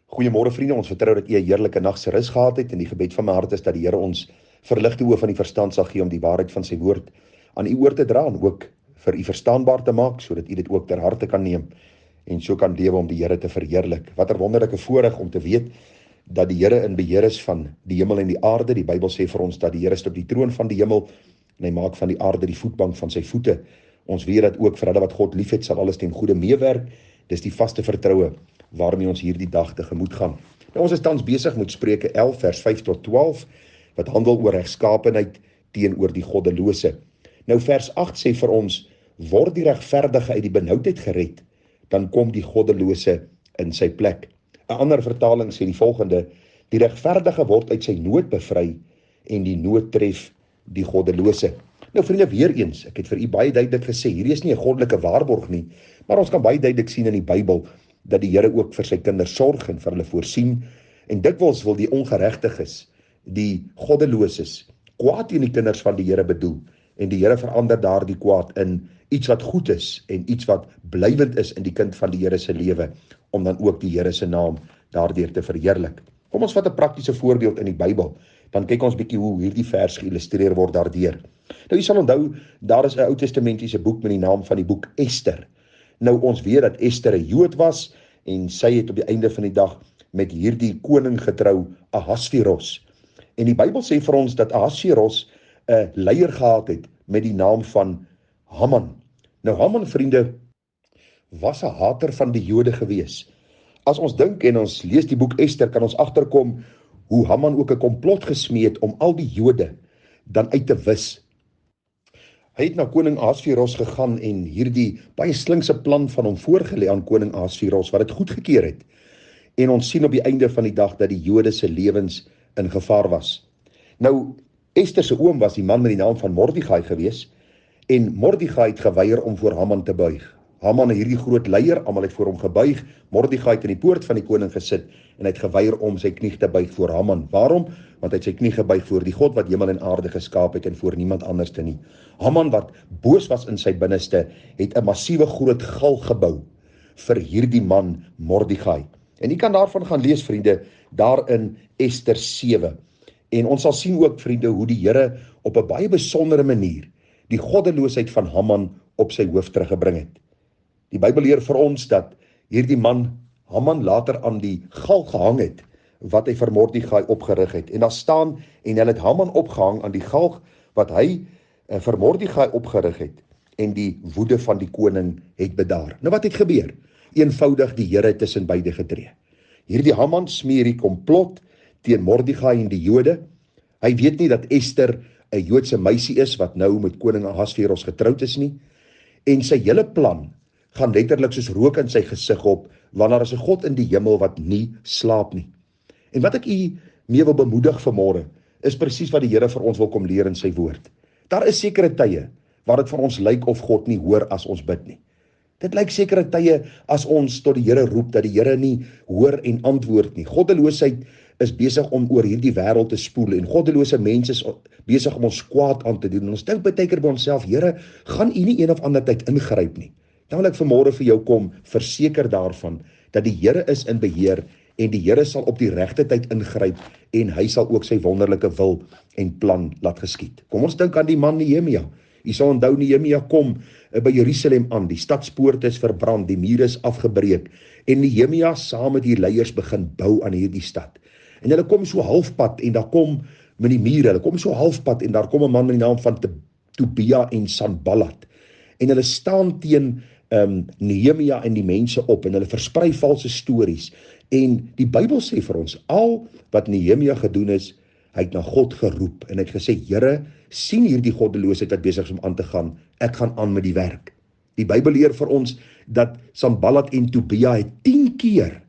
Goeiemôre vriende, ons vertrou dat u 'n heerlike nag se rus gehad het en die gebed van my hart is dat die Here ons verligte oë van die verstand sal gee om die waarheid van sy woord aan u oor te dra en ook vir u verstaanbaar te maak sodat u dit ook ter harte kan neem en so kan lewe om die Here te verheerlik. Wat 'n wonderlike voorreg om te weet dat die Here in beheer is van die hemel en die aarde. Die Bybel sê vir ons dat die Here sit op die troon van die hemel en hy maak van die aarde die voetbank van sy voete. Ons weet dat ook vir hulle wat God liefhet sal alles ten goeie meewerk. Dis die vaste vertroue waarmee ons hierdie dag tegemoet gaan. Nou, ons is tans besig met Spreuke 11 vers 5 tot 12 wat handel oor regskapenheid teenoor die goddelose. Nou vers 8 sê vir ons: word die regverdige uit die benoudheid gered, dan kom die goddelose in sy plek. 'n Ander vertaling sê die volgende: die regverdige word uit sy nood bevry en die nood tref die goddelose. Nou vriende, weer eens, ek het vir u baie duidelik gesê, hierdie is nie 'n goddelike waarborg nie, maar ons kan baie duidelik sien in die Bybel dat die Here ook vir sy kinders sorg en vir hulle voorsien, en dikwels wil die ongeregtiges, die goddeloses, kwaad teen die kinders van die Here bedoel, en die Here verander daardie kwaad in iets wat goed is, en iets wat blywend is in die kind van die Here se lewe, om dan ook die Here se naam daardeur te verheerlik. Kom ons vat 'n praktiese voorbeeld in die Bybel, dan kyk ons bietjie hoe hierdie vers geïllustreer word daardeur. Nou, jy sal onthou, daar is 'n Ou Testamentiese boek met die naam van die boek Ester. Nou, ons weet dat Ester 'n Jood was, en sy het op die einde van die dag met hierdie koning getrou, Ahasveros. En die Bybel sê vir ons dat Ahasveros 'n leier gehad het met die naam van Haman. Nou, Haman, vriende, was 'n hater van die Jode gewees. As ons dink en ons lees die boek Ester, kan ons agterkom hoe Haman ook 'n komplot gesmee het om al die Jode dan uit te wis. Hy het na koning Ahasveros gegaan en hierdie baie slinkse plan van hom voorgelê aan koning Ahasveros, wat dit goedgekeur het. En ons sien op die einde van die dag dat die Jode se lewens in gevaar was. Nou, Ester se oom was die man met die naam van Mordegai gewees, en Mordegai het geweier om voor Haman te buig. Haman, hierdie groot leier, almal het voor hom gebuig. Mordegai het in die poort van die koning gesit en hy het geweier om sy knie te buig voor Haman. Waarom? Want hy het sy knie gebuig voor die God wat hemel en aarde geskaap het en voor niemand anders te nie. Haman, wat boos was in sy binneste, het 'n massiewe groot galg gebou vir hierdie man Mordegai. En jy kan daarvan gaan lees, vriende, daar in Ester 7. En ons sal sien ook, vriende, hoe die Here op 'n baie besondere manier die goddeloosheid van Haman op sy hoof teruggebring het. Die Bybel leer vir ons dat hierdie man Haman later aan die galg gehang het wat hy vir Mordegai opgerig het. En daar staan, en hulle het Haman opgehang aan die galg wat hy vir Mordegai opgerig het, en die woede van die koning het bedaar. Nou, wat het gebeur? Eenvoudig, die Here het tussen beide getree. Hierdie Haman smeer die komplot teen Mordegai en die Jode. Hy weet nie dat Ester 'n Joodse meisie is wat nou met koning Ahasveros getroud is nie, en sy hele plan gaan letterlik soos rook in sy gesig op, want daar is 'n God in die hemel wat nie slaap nie. En wat ek u mee wil bemoedig vanmôre, is presies wat die Here vir ons wil kom leer in sy woord. Daar is sekere tye waar dit vir ons lyk of God nie hoor as ons bid nie. Dit lyk sekere tye as ons tot die Here roep, dat die Here nie hoor en antwoord nie. Goddeloosheid is besig om oor hierdie wêreld te spoel, en goddelose mense is besig om ons kwaad aan te doen. En ons dink baie keer by onsself: Here, gaan u nie een of ander tyd ingryp nie? Dan wil ek vanmôre vir jou kom verseker daarvan dat die Here is in beheer, en die Here sal op die regte tyd ingryp, en hy sal ook sy wonderlike wil en plan laat geskied. Kom ons dink aan die man Nehemia. Jy sal onthou, Nehemia kom by Jerusalem aan, die stadspoorte is verbrand, die mure is afgebreek, en Nehemia saam met die leiers begin bou aan hierdie stad. En hulle kom so halfpad, en daar kom met die mure, hulle kom so halfpad, en daar kom 'n man met die naam van Tobia en Sanballat, en hulle staan teen Nehemia en die mense op, en hulle versprei valse stories, en die Bybel sê vir ons, al wat Nehemia gedoen is, hy het na God geroep, en hy het gesê: Here, sien hierdie goddeloosheid wat besig is om aan te gaan, ek gaan aan met die werk. Die Bybel leer vir ons dat Sanballat en Tobia het 10 keer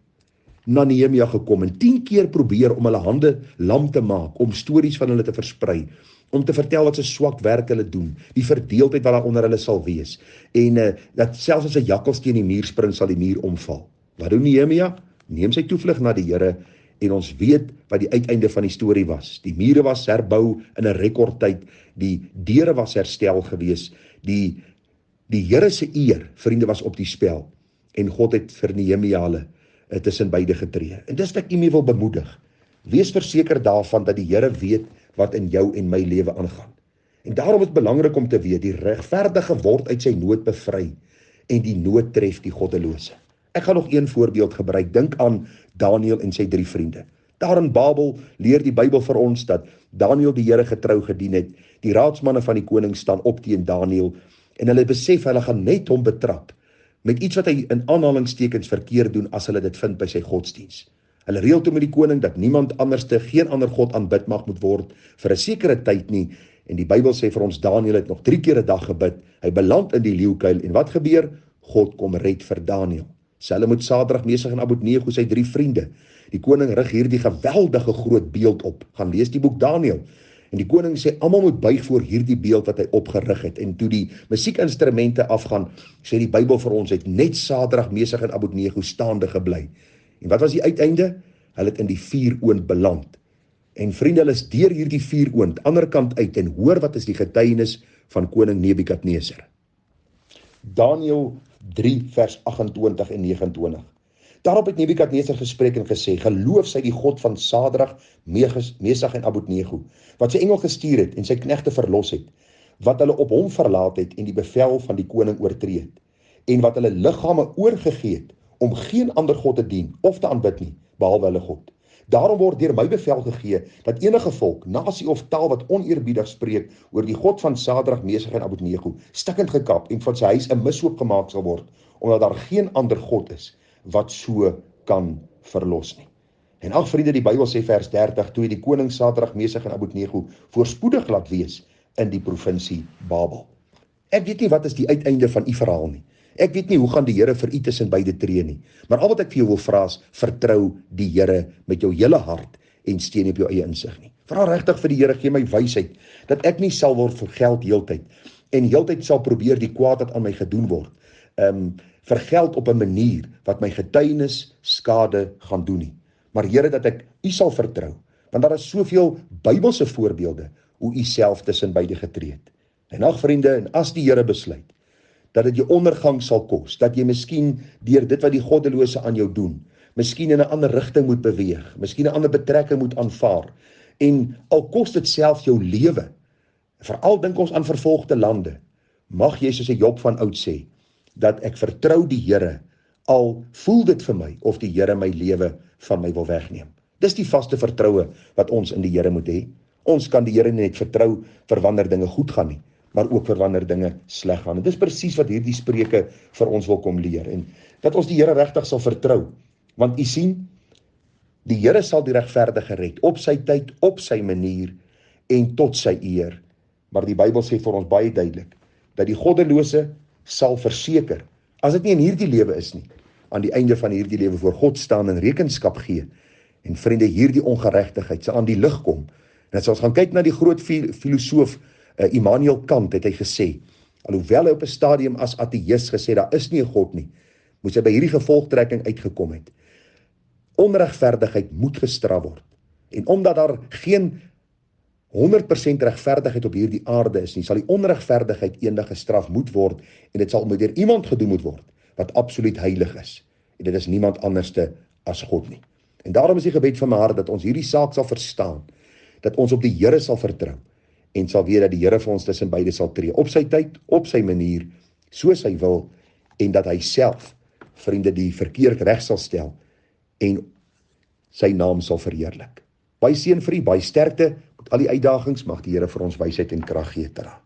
na Nehemia gekom, en 10 keer probeer om hulle hande lam te maak, om stories van hulle te versprei, om te vertel wat se swak werk hulle doen, die verdeeldheid wat daar onder hulle sal wees, en dat selfs as 'n jakkals teen die muur spring, sal die muur omval. Wat doen Nehemia? Neem sy toevlug na die Here, en ons weet wat die uiteinde van die storie was. Die mure was herbou in 'n rekordtyd, die deure was herstel gewees, die Here se eer, vriende, was op die spel, en God het vir Nehemia hulle tussen beide getree. En dis wat ek u mee wil bemoedig. Wees verseker daarvan dat die Here weet wat in jou en my lewe aangaan. En daarom is dit belangrik om te weet, die regverdige word uit sy nood bevry en die nood tref die goddelose. Ek gaan nog een voorbeeld gebruik. Dink aan Daniël en sy 3 vriende. Daar in Babel leer die Bybel vir ons dat Daniël die Here getrou gedien het. Die raadsmanne van die koning staan op teen Daniël en hulle besef hulle gaan net hom betrap met iets wat hy in aanhalingstekens verkeerd doen as hulle dit vind by sy godsdiens. Hulle reël toe met die koning dat niemand anderste, geen ander god aanbid mag moet word vir 'n sekere tyd nie. En die Bybel sê vir ons, Daniël het nog 3 keer 'n dag gebid. Hy beland in die leeukuil en wat gebeur? God kom red vir Daniël. Selfs met Sadrag, Mesach en Abednego, sy 3 vriende. Die koning rig hierdie geweldige groot beeld op. Gaan lees die boek Daniël. En die koning sê, almal moet buig voor hierdie beeld wat hy opgerig het. En toe die musiekinstrumente afgaan, sê die Bybel vir ons, het net Sadrag, Mesach en Abednego staande gebly. En wat was die uiteinde? Hulle het in die vuuroond beland. En vriende, hulle is deur hierdie vuuroond, ander kant uit, en hoor wat is die getuienis van koning Nebukadneser. Daniël 3 vers 28 en 29. Daarop het Nebukadneser gespreek en gesê, geloof sy die God van Sadrag, Mesach en Abednego, wat sy engel gestuur het en sy knegte verlos het, wat hulle op hom verlaat het en die bevel van die koning oortree het, en wat hulle liggame oorgegee het, om geen ander God te dien of te aanbid nie, behalwe hulle God. Daarom word deur my bevel gegee, dat enige volk, nasie of taal wat oneerbiedig spreek, oor die God van Sadrag, Mesach en Abednego, stikkend gekap en van sy huis 'n mishoop gemaak sal word, omdat daar geen ander God is, wat so kan verlos nie. En ag vriende, die Bybel sê vers 30, toe die koning Sadrag, Mesach en Abednego voorspoedig laat wees in die provinsie Babel. Ek weet nie wat is die uiteinde van u verhaal nie. Ek weet nie hoe gaan die Here vir u tussen beide tree nie. Maar al wat ek vir jou wil vra is, vertrou die Here met jou hele hart en steun nie op jou eie insig nie. Vra regtig vir die Here, gee my wysheid, dat ek nie sal word vir geld heeltyd en heeltyd sal probeer die kwaad wat aan my gedoen word, vir geld op 'n manier wat my getuienis skade gaan doen nie. Maar Here, dat ek u sal vertrou, want daar is soveel Bybelse voorbeelde hoe u self tussen beide getree het. En ag vriende, en as die Here besluit dat dit jou ondergang sal kos, dat jy miskien deur dit wat die goddelose aan jou doen, miskien in 'n ander rigting moet beweeg, miskien 'n ander betrekking moet aanvaar, en al kos dit self jou lewe, veral dink ons aan vervolgde lande, mag jy soos 'n Job van oud sê, dat ek vertrou die Here, al voel dit vir my of die Here my lewe van my wil wegneem. Dis die vaste vertroue wat ons in die Here moet hê. Ons kan die Here net vertrou vir wanneer dinge goed gaan nie, maar ook vir wanneer dinge sleg gaan. En dis presies wat hierdie spreuke vir ons wil kom leer, en dat ons die Here regtig sal vertrou, want u sien, die Here sal die regverdige red, op sy tyd, op sy manier, en tot sy eer. Maar die Bybel sê vir ons baie duidelik, dat die goddelose sal verseker, as dit nie in hierdie lewe is nie, aan die einde van hierdie lewe voor God staan en rekenskap gee. En vriende, hierdie ongeregtigheid sal aan die lig kom. En as ons gaan kyk na die groot filosoof Immanuel Kant, het hy gesê, alhoewel hy op 'n stadium as ateïs gesê, daar is nie 'n God nie, moes hy by hierdie gevolgtrekking uitgekom het. Onregverdigheid moet gestraf word. En omdat daar geen 100% regverdigheid op hierdie aarde is nie, sal die onregverdigheid eendag gestraf moet word, en dit sal deur iemand gedoen moet word, wat absoluut heilig is. En dit is niemand anderste as God nie. En daarom is die gebed van my hart, dat ons hierdie saak sal verstaan, dat ons op die Here sal vertrou, en sal weet dat die Here vir ons tussen beide sal tree, op sy tyd, op sy manier, soos hy wil, en dat hy self, vriende, die verkeerd reg sal stel, en sy naam sal verheerlik. Baie seën vir u, baie sterkte, met al die uitdagings, mag die Here vir ons wysheid en krag gee, Tera.